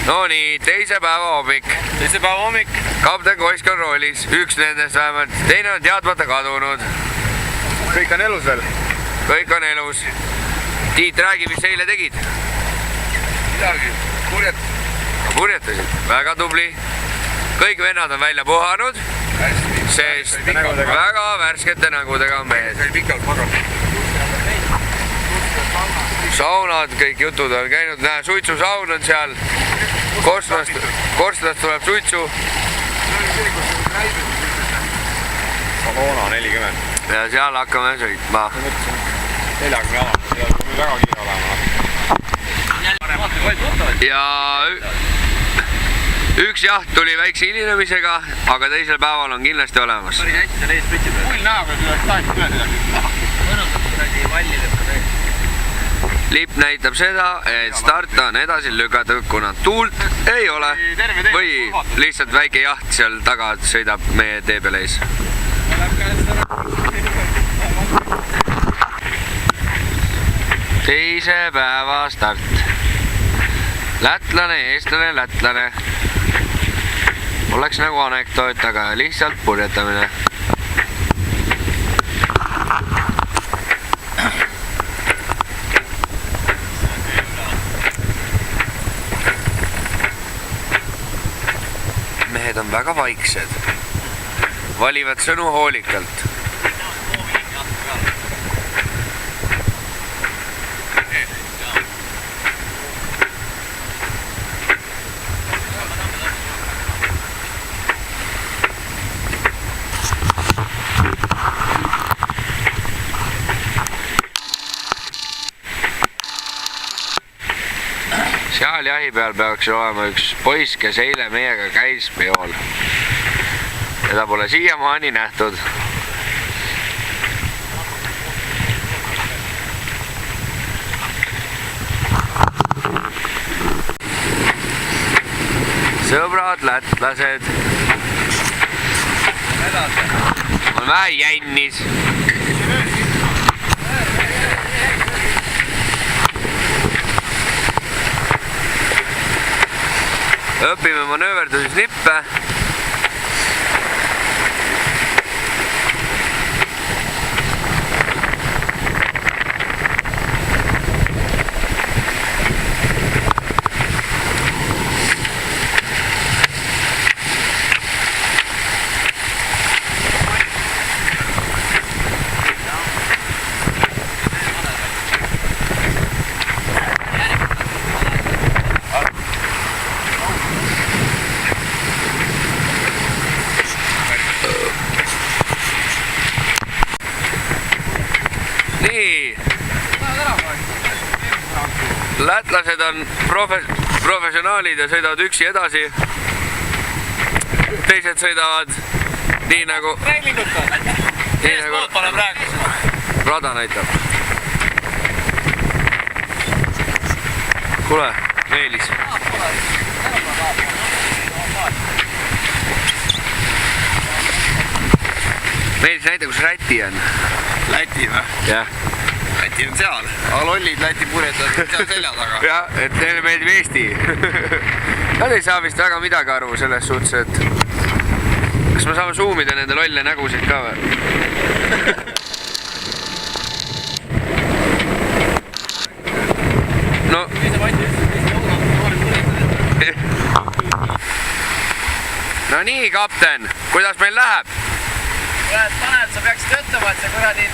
No nii, teise päeva hommik. Kapten Koisk on roolis, üks nendest vähemalt, teine on teadmata kadunud. Kõik on elus veel? Kõik on elus. Tiit, räägi, mis eile tegid? Midagi, Purjetasid, väga tubli. Kõik vennad on välja puhanud, sest väga värskete nägudega on mehed. Saunad, kõik jutud on käinud, näe, suitsusaun on seal, korstnast tuleb suitsu. Salona 40. Ja seal hakkame sõitma. 40 ala, seal on väga kiire olema. Ja üks jaht tuli väikse hilinemisega, aga teisel päeval on kindlasti olemas. Kull näeb, et oleks tahtnud üle midagi. Lipp näitab seda, et start on edasi lükatud, kuna tuult ei ole või lihtsalt väike jaht seal taga sõidab meie tee peal ees. Teise päeva start. Lätlane, eestlane. Oleks nagu anekdoot, aga lihtsalt purjetamine. Mehed on väga vaiksed. Valivad sõnu hoolikalt. Seal jahi peal peaks olema üks poiss, kes eile meiega käis peol. Teda pole siiamaani nähtud. Sõbrad lätlased. On vähe jännis. Õpime manööverduses nippe. Nii. Lätlased on professionaalid ja sõidavad üksi edasi. Teised sõidavad nii nagu rada näitab. Kuule, Meelis. Meelis, näita, kus Läti on. Läti või? Jah. Läti on seal. Aga lollid Läti purjetad on seal selja taga. Jah, et neile meeldib Eesti. Nad ei saa vist väga midagi aru selles suhtes, et kas me saame zoomida nende lolle nägusid ka või? No. No nii, kapten, kuidas meil läheb? Tanel, sa peaksid ütlema, et see kuradi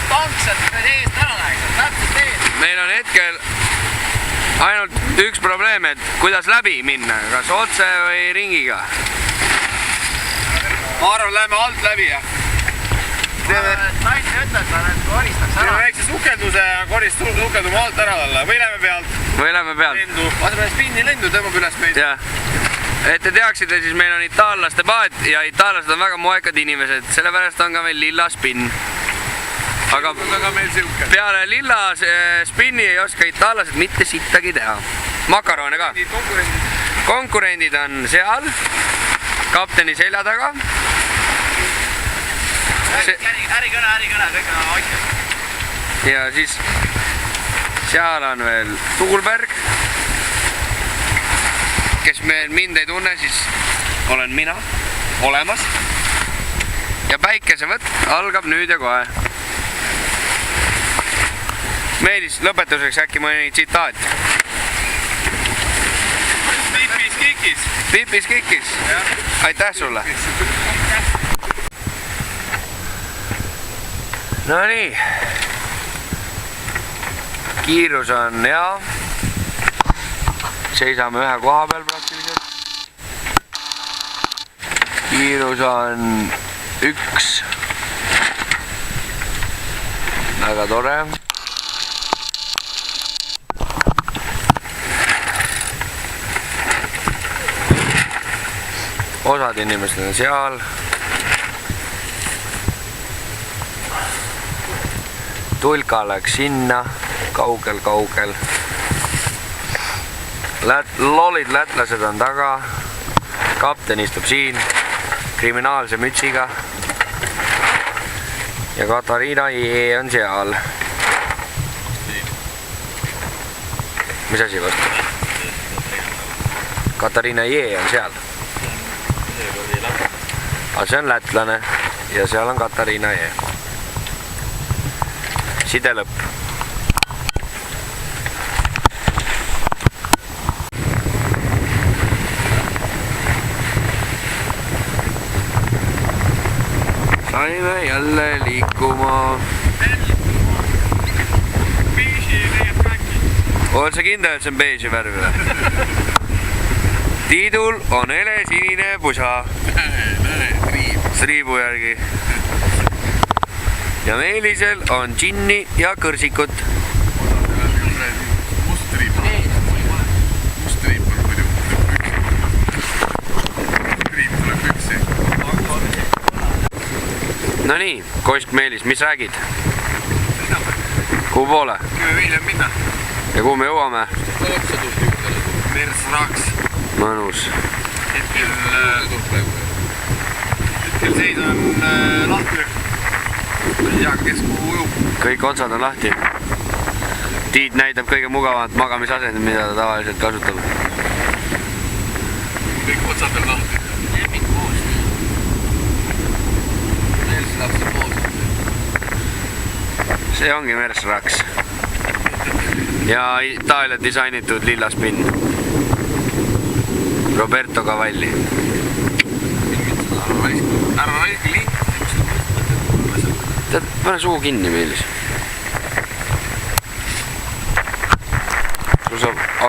tank sealt eest ära läheks, täpselt ees. Meil on hetkel ainult üks probleem, et kuidas läbi minna, kas otse või ringiga? Ma arvan, läheme alt läbi, jah. Naine ütled, sa koristaks ära. Teeme väikse sukelduse ja sukeldume alt ära talle. Või lähme pealt. Või lähme pealt. Asemel spinni lendu tõmbab üles meid. Jah. Et te teaksite, siis meil on itaallaste paat ja itaallased on väga moekad inimesed, sellepärast on ka meil lilla spinn. Aga peale lilla spinni ei oska itaallased mitte sittagi teha. Makaroone ka. Konkurendid on seal, kapteni selja taga. Ärikõne, kõik on vaikne. Ja siis seal on veel Tuulberg. kes mind ei tunne, siis olen mina olemas. Ja päikesevõtt algab nüüd ja kohe. Meelis, lõpetuseks äkki mõni tsitaat. Pipis kikis. Pipis kikis. Aitäh sulle. No nii. Kiirus on hea. Seisame ühe koha peal praktiliselt. Kiirus on 1. Väga tore. Osad inimesed on seal. Tulka läks sinna, kaugel. Lollid lätlased on taga. Kapten istub siin kriminaalse mütsiga. Ja Katariina Jee on seal. Mis asi vastus? Katariina Jee on seal. Aga see on lätlane ja seal on Katariina Jee. Side lõpp. Saime jälle liikuma. Oled sa kindel, et see on beeži värv või? Tiidul on helesinine pusa. Striibu järgi. Ja Meelisel on džinni ja kõrsikut. Must triip on muidu. Triip tuleb üksi. No nii, Kosk Meelis, mis räägid? Kuhu poole? Kümme miljon minna. Ja kuhu me jõuame? Mers raks. Mõnus. Hetkel seis on lahti. Ei tea, kes kuhu ujub. Kõik otsad on lahti. Tiit näitab kõige mugavat magamisasendit, mida ta tavaliselt kasutab. Kõik otsad on lahti. Lemmik koostöö. Mers lapse koostöö. See ongi Mers raks. Ja Itaalia disainitud lilla spinn. Roberto Cavalli. Ära raiski link. Tead, pane suu kinni, Meelis. Sul saab